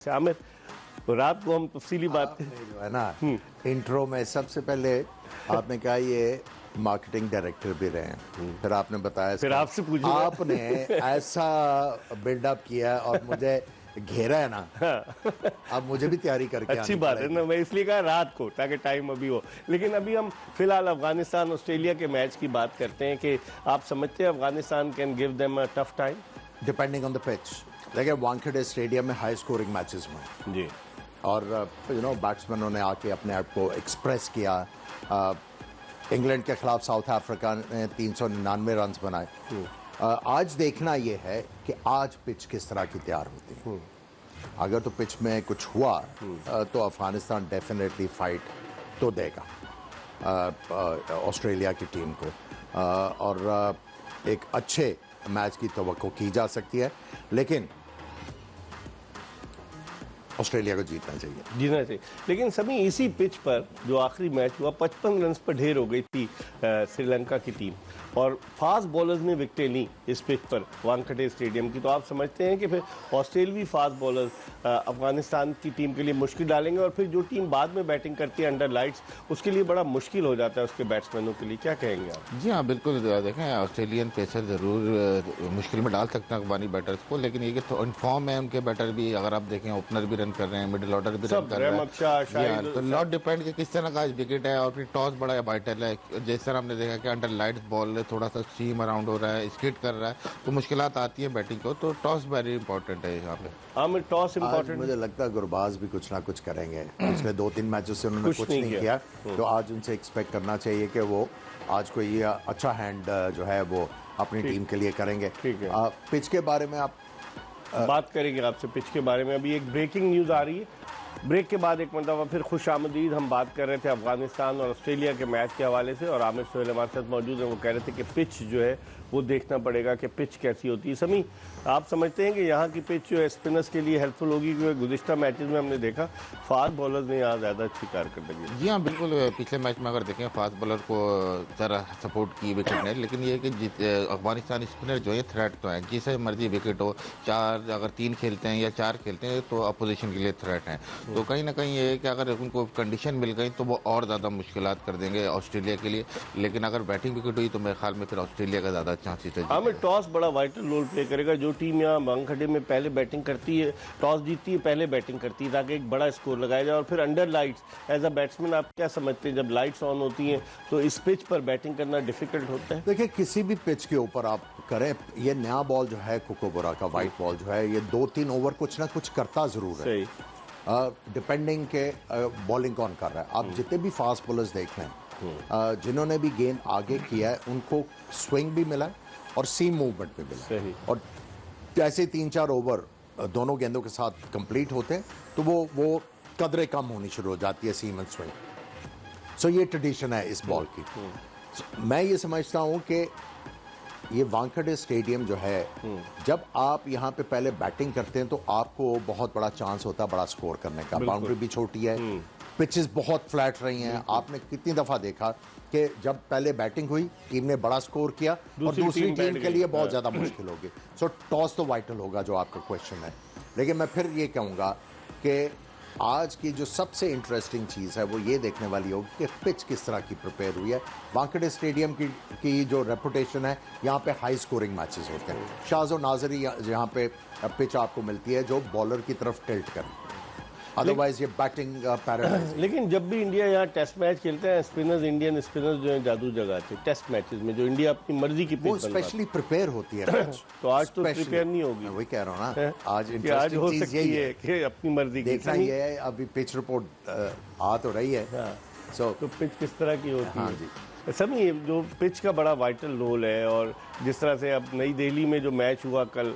आमिर, तो रात को हम तफसीली बात जो है ना इंट्रो में सबसे पहले आपने कहा ये मार्केटिंग डायरेक्टर भी रहे हैं, फिर आपने बताया, फिर आपसे पूछा आपने ऐसा बिल्डअप किया और मुझे घेरा है ना। अब मुझे भी तैयारी करके अच्छी बात है ना, मैं इसलिए कहा रात को ताकि टाइम अभी हो। लेकिन अभी हम फिलहाल अफगानिस्तान ऑस्ट्रेलिया के मैच की बात करते हैं कि आप समझते हैं Afghanistan can give them a tough time depending on the pitch. देखिए वानखेड़े स्टेडियम में हाई स्कोरिंग मैचेस हुए जी, और बैट्समैनों ने आके अपने आप को एक्सप्रेस किया। इंग्लैंड के खिलाफ साउथ अफ्रीका ने 399 रन बनाए। आज देखना यह है कि आज पिच किस तरह की तैयार होती है। अगर तो पिच में कुछ हुआ तो अफगानिस्तान डेफिनेटली फाइट तो देगा ऑस्ट्रेलिया की टीम को, और एक अच्छे मैच की तवक्को की जा सकती है, लेकिन ऑस्ट्रेलिया को जीतना चाहिए। लेकिन सभी इसी पिच पर जो आखिरी मैच हुआ 55 रन पर ढेर हो गई थी श्रीलंका की टीम, और फास्ट बॉलर्स ने विकेटें ली इस पिच पर वानखेड़े स्टेडियम की। तो आप समझते हैं कि फिर ऑस्ट्रेलियावी फास्ट बॉलर्स अफगानिस्तान की टीम के लिए मुश्किल डालेंगे, और फिर जो टीम बाद में बैटिंग करती है अंडर लाइट्स उसके लिए बड़ा मुश्किल हो जाता है उसके बैट्समैनों के लिए। क्या कहेंगे आप? जी हाँ, बिल्कुल। देखें, ऑस्ट्रेलियन पेसर ज़रूर मुश्किल में डाल सकते हैं अफगानी बैटर्स को, लेकिन ये कि तो इनफॉर्म है उनके बैटर भी। अगर आप देखें ओपनर भी रन कर रहे हैं, मिडिल ऑर्डर भी रन कर रहे हैं, तो लॉट डिपेंड कि किस तरह का विकेट है और फिर टॉस बड़ा वाइटल है। जिस तरह हमने देखा कि अंडर लाइट्स बॉल थोड़ा सा सीम अराउंड हो रहा है, स्किट कर रहा है, तो मुश्किलात आती है बैटिंग को। तो टॉस वेरी इंपॉर्टेंट है यहाँ पे। हाँ, टॉस इंपॉर्टेंट। मुझे लगता है गुरबाज भी कुछ ना कुछ करेंगे। पिछले 2-3 मैचों से उन्होंने कुछ नहीं किया, तो आज उनसे एक्सपेक्ट करना चाहिए कि वो आज कोई ये अच्छा हैंड जो है वो अपनी टीम के लिए करेंगे। पिच के बारे में आप बात करेंगे आपसे, पिच के बारे में। अभी एक ब्रेकिंग न्यूज़ आ रही है, ब्रेक के बाद एक मरतबा फिर खुशामदीद। हम बात कर रहे थे अफगानिस्तान और ऑस्ट्रेलिया के मैच के हवाले से, और आमिर सोहेल हमारे साथ मौजूद हैं। वो कह रहे थे कि पिच जो है वो देखना पड़ेगा कि पिच कैसी होती है। समी, आप समझते हैं कि यहाँ की पिच जो है स्पिनर्स के लिए हेल्पफुल होगी? क्योंकि गुज़िश्ता मैचेस में हमने देखा फास्ट बॉलर्स ने यहाँ ज़्यादा अच्छी कारकर्दगी की। जी हाँ, बिल्कुल। पिछले मैच में अगर देखें फास्ट बॉलर को ज़रा सपोर्ट की विकेट ने, लेकिन ये कि अफगानिस्तान स्पिनर जो है थ्रेट तो है, जिसे मर्जी विकेट हो, अगर 3 खेलते हैं या 4 खेलते हैं तो अपोजिशन के लिए थ्रेट हैं। तो कहीं ना कहीं ये है कि अगर उनको कंडीशन मिल गई तो वो और ज़्यादा मुश्किलात कर देंगे ऑस्ट्रेलिया के लिए। लेकिन अगर बैटिंग विकेट हुई तो मेरे ख्याल में फिर ऑस्ट्रेलिया का ज़्यादा चांसेस है। हाँ, टॉस बड़ा वाइटल रोल प्ले करेगा। जो टीम यहाँ वानखेड़े में पहले बैटिंग करती है, टॉस जीतती है, पहले बैटिंग करती है ताकि एक बड़ा स्कोर लगाया जाए। और फिर under lights as a batsman आप क्या समझते हैं, जब लाइट्स ऑन होती हैं तो इस पिच पर बैटिंग करना डिफिकल्ट होता है? देखिए, किसी भी पिच के ऊपर आप करें, ये नया बॉल जो है कोकोबोरा का वाइट बॉल जो है, ये 2-3 ओवर कुछ ना कुछ करता जरूर है। डिपेंडिंग के बॉलिंग कौन कर रहा है। आप जितने भी फास्ट बॉलर्स देख लें, जिन्होंने भी गेंद आगे किया है उनको स्विंग भी मिला है और सीम मूवमेंट भी मिला। और जैसे 3-4 ओवर दोनों गेंदों के साथ कंप्लीट होते हैं तो वो कदरें कम होनी शुरू हो जाती है सीम एंड स्विंग। सो ये ट्रेडिशन है इस बॉल की। मैं ये समझता हूं कि ये वानखेड़े स्टेडियम जो है, जब आप यहाँ पे पहले बैटिंग करते हैं तो आपको बहुत बड़ा चांस होता है बड़ा स्कोर करने का। बाउंड्री भी छोटी है, पिचेस बहुत फ्लैट रही हैं। आपने कितनी दफ़ा देखा कि जब पहले बैटिंग हुई टीम ने बड़ा स्कोर किया और दूसरी टीम के लिए बहुत ज़्यादा मुश्किल होगी। सो टॉस तो वाइटल होगा जो आपका क्वेश्चन है। लेकिन मैं फिर ये कहूँगा कि आज की जो सबसे इंटरेस्टिंग चीज़ है वो ये देखने वाली होगी कि पिच किस तरह की प्रिपेयर हुई है। वानखेड़े स्टेडियम की जो रेपुटेशन है, यहाँ पे हाई स्कोरिंग मैचेस होते हैं। शाज़ो नाजरी यहाँ पे पिच आपको मिलती है जो बॉलर की तरफ टिल्ट करे, अदरवाइज ये बैटिंग पैराडाइज। लेकिन जब भी इंडिया यहाँ टेस्ट मैच खेलते हैं, स्पिनर्स, इंडियन स्पिनर्स जो हैं जादू जगाते हैं टेस्ट मैचेस में, जो इंडिया अपनी मर्जी की पिच स्पेशली प्रिपेयर होती है। तो आज तो प्रिपेयर नहीं होगी। मैं वही कह रहा हूँ ना, आज आज हो सकती है कि अपनी मर्जी की। देखना ये है, अभी पिच रिपोर्ट आ तो रही है। तो पिच किस तरह की होती है? हाँ जी, सभी जो पिच का बड़ा वाइटल रोल है। और जिस तरह से अब नई दिल्ली में जो मैच हुआ कल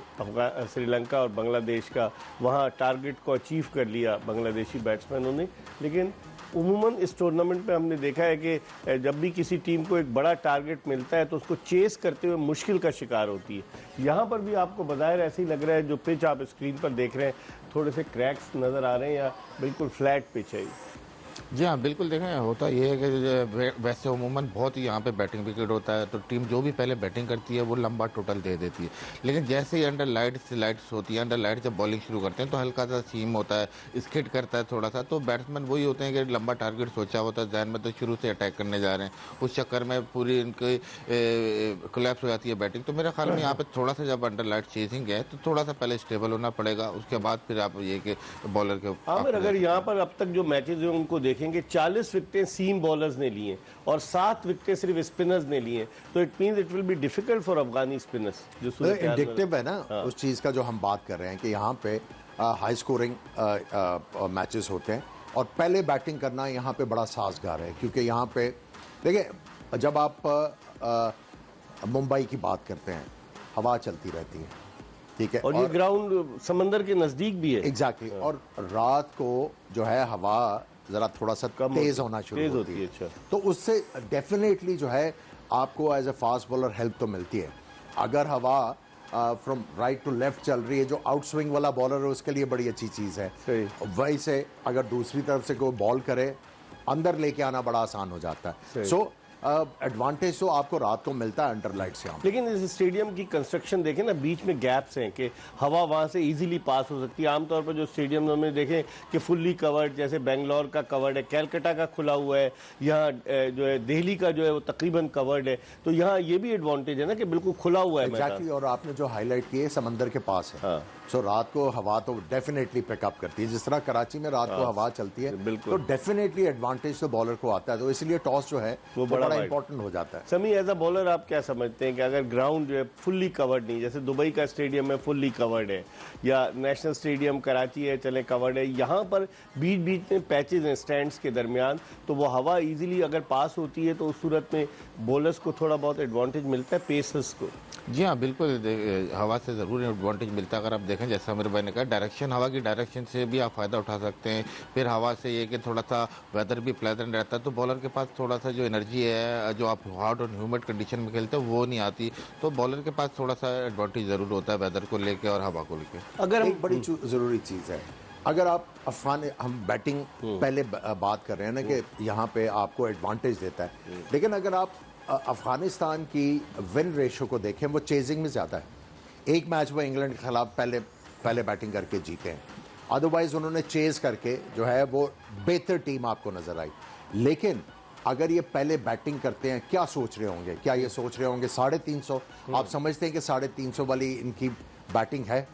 श्रीलंका और बांग्लादेश का, वहाँ टारगेट को अचीव कर लिया बांग्लादेशी बैट्समैनों ने। लेकिन उमूमन इस टूर्नामेंट में हमने देखा है कि जब भी किसी टीम को एक बड़ा टारगेट मिलता है तो उसको चेस करते हुए मुश्किल का शिकार होती है। यहाँ पर भी आपको बज़ाहिर ऐसे ही लग रहा है, जो पिच आप स्क्रीन पर देख रहे हैं, थोड़े से क्रैक्स नज़र आ रहे हैं या बिल्कुल फ्लैट पिच है? जी हाँ, बिल्कुल देखें होता ये है कि वैसे उमूमन बहुत ही यहाँ पे बैटिंग विकेट होता है तो टीम जो भी पहले बैटिंग करती है वो लंबा टोटल दे देती है, लेकिन जैसे ही अंडर लाइट्स होती है, अंडर लाइट जब बॉलिंग शुरू करते हैं तो हल्का सा सीम होता है, स्किड करता है थोड़ा सा, तो बैट्समैन वही होते हैं कि लंबा टारगेट सोचा होता है जहन में, तो शुरू से अटैक करने जा रहे हैं, उस चक्कर में पूरी इनकी कोलैप्स हो जाती है बैटिंग। तो मेरे ख्याल में यहाँ पे थोड़ा सा जब अंडर लाइट चेजिंग है तो थोड़ा सा पहले स्टेबल होना पड़ेगा, उसके बाद फिर आप ये कि बॉलर के अगर यहाँ पर अब तक जो मैचेस हैं उनको देखेंगे 40 विकेटें सीम बॉलर्स ने ली हैं और 7 विकेटें सिर्फ स्पिनर्स ने ली हैं, तो it means it will be difficult for Afghani spinners. जो इंडिकेटिव है ना उस चीज़ का जो हम बात कर रहे हैं कि यहाँ पे हाई स्कोरिंग मैचेस होते हैं और पहले बैटिंग करना यहाँ पे बड़ा साजगार है, क्योंकि यहाँ पे देखिए जब आप मुंबई की बात करते हैं हवा चलती रहती है, ठीक है, और ये ग्राउंड समंदर के नजदीक भी है। एग्जैक्टली और रात को जो है हवा जरा थोड़ा सा तेज होना शुरू होती है। अच्छा। तो उससे डेफिनेटली जो है आपको as a fast bowler help तो मिलती है। अगर हवा फ्रॉम राइट टू लेफ्ट चल रही है, जो आउट स्विंग वाला बॉलर है उसके लिए बड़ी अच्छी चीज़ है। वहीं से अगर दूसरी तरफ से कोई बॉल करे अंदर लेके आना बड़ा आसान हो जाता है। सो एडवांटेज तो आपको रात को मिलता है अंडर लाइट से। लेकिन इस स्टेडियम की कंस्ट्रक्शन देखें ना, बीच में गैप्स हैं कि हवा वहाँ से इजीली पास हो सकती है। आमतौर पर जो स्टेडियम में देखें कि फुल्ली कवर्ड, जैसे बेंगलोर का कवर्ड है, कैलकाटा का खुला हुआ है, यहाँ जो है दिल्ली का जो है वो तकरीबन कवर्ड है, तो यहाँ ये भी एडवांटेज है ना कि बिल्कुल खुला हुआ है। एग्जैक्टली। और आपने जो हाईलाइट की है समंदर के पास है। हाँ। सो रात को हवा तो डेफिनेटली पिकअप करती है, जिस तरह कराची में रात को हवा चलती है तो डेफिनेटली एडवांटेज तो बॉलर को आता है, तो इसलिए टॉस जो है वो बड़ा इंपॉर्टेंट हो जाता है। समी, एज अ बॉलर आप क्या समझते हैं कि अगर ग्राउंड जो है फुल्ली कवर्ड नहीं, जैसे दुबई का स्टेडियम है फुल्ली कवर्ड है, या नेशनल स्टेडियम कराची है चले कवर्ड है, यहाँ पर बीच बीच में पैचेज हैं स्टैंड्स के दरमियान, तो वो हवा इजीली अगर पास होती है तो उस सूरत में बॉलर्स को थोड़ा बहुत एडवांटेज मिलता है, पेसर्स को। जी हाँ, बिल्कुल हवा से ज़रूर एडवांटेज मिलता है। अगर आप देखें जैसा मेरे भाई ने कहा, डायरेक्शन, हवा की डायरेक्शन से भी आप फ़ायदा उठा सकते हैं। फिर हवा से ये कि थोड़ा सा वेदर भी प्लेजेंट रहता है, तो बॉलर के पास थोड़ा सा जो एनर्जी है, जो आप हॉट और ह्यूमिड कंडीशन में खेलते हैं वो नहीं आती, तो बॉलर के पास थोड़ा सा एडवांटेज ज़रूर होता है वेदर को लेके और हवा को लेके। अगर एक बड़ी ज़रूरी चीज़ है, अगर आप हम बैटिंग पहले बात कर रहे हैं ना कि यहाँ पे आपको एडवांटेज देता है, लेकिन अगर आप अफगानिस्तान की विन रेशो को देखें वो चेजिंग में ज़्यादा है। एक मैच वो इंग्लैंड के खिलाफ पहले बैटिंग करके जीते हैं, अदरवाइज उन्होंने चेज करके जो है वो बेहतर टीम आपको नज़र आई। लेकिन अगर ये पहले बैटिंग करते हैं, क्या सोच रहे होंगे? क्या ये सोच रहे होंगे 350? आप समझते हैं कि 350 वाली इनकी बैटिंग है?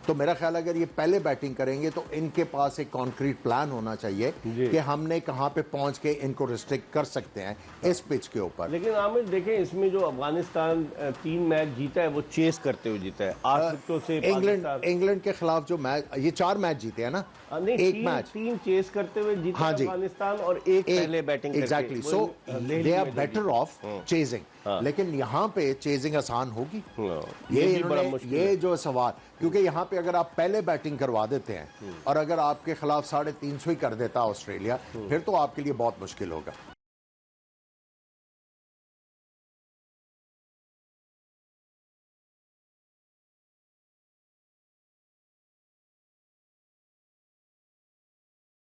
तो मेरा ख्याल अगर ये पहले बैटिंग करेंगे तो इनके पास एक कॉन्क्रीट प्लान होना चाहिए कि हमने कहां पे पहुंच के इनको रिस्ट्रिक्ट कर सकते हैं इस पिच के ऊपर। लेकिन आमिर देखें, इसमें जो अफगानिस्तान 3 मैच जीता है वो चेस करते हुए जीता है 8 विकेटों से। इंग्लैंड के खिलाफ जो मैच, ये 4 मैच जीते हैं ना, एक मैच 3 चेस करते हुए जीता अफगानिस्तान और एक पहले batting. Exactly. So they are better off chasing. लेकिन यहाँ पे चेजिंग आसान होगी? ये जो सवाल, क्योंकि यहाँ पे अगर आप पहले बैटिंग करवा देते हैं और अगर आपके खिलाफ 350 ही कर देता ऑस्ट्रेलिया, फिर तो आपके लिए बहुत मुश्किल होगा।